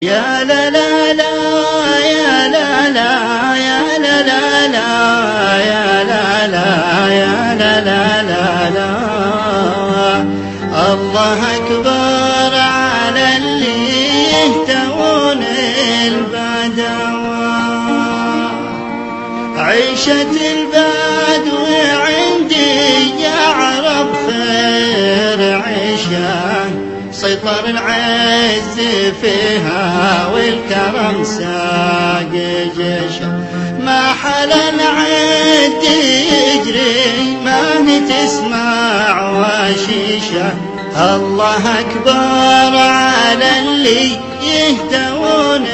يا لا لا لا يا لا لا يا لا لا لا يا لا لا يا لا لا لا لا الله أكبر على اللي يهتون البدوى. عيشة البدو عندي يعرف خير عيشه، سيطر العز فيها والكرم ساق جيشه. ما حلا العد يجري ما تسمع وشيشه. الله أكبر على اللي يهتون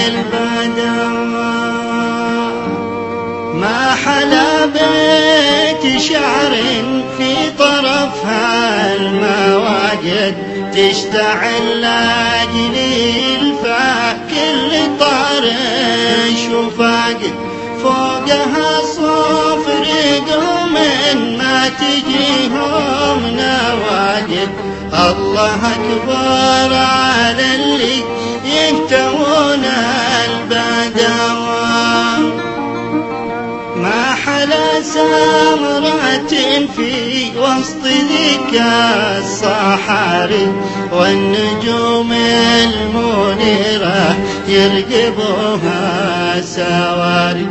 البدوى. ما حلا بيت شعر في طرفها المواجد، تشتعل لاجل الفا كل طرش وفاقد. فوقها صفر قوم ما تجيهم نواجد. الله أكبر على اللي يهتون البدوى. ما حلا سمرة في وسط ذيك الصحاري، والنجوم المنيرة يرقبوها سواري.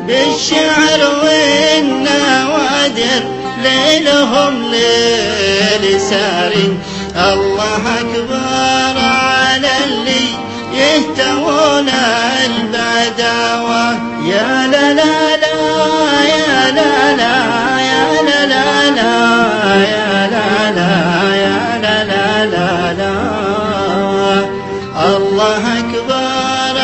بالشعر والنوادر ليلهم ليل ساري. الله أكبر على اللي يهتون البدوى. يا لا لا لا يا لا لا يا لا لا لا يا لا لا يا لا لا لا لا الله أكبر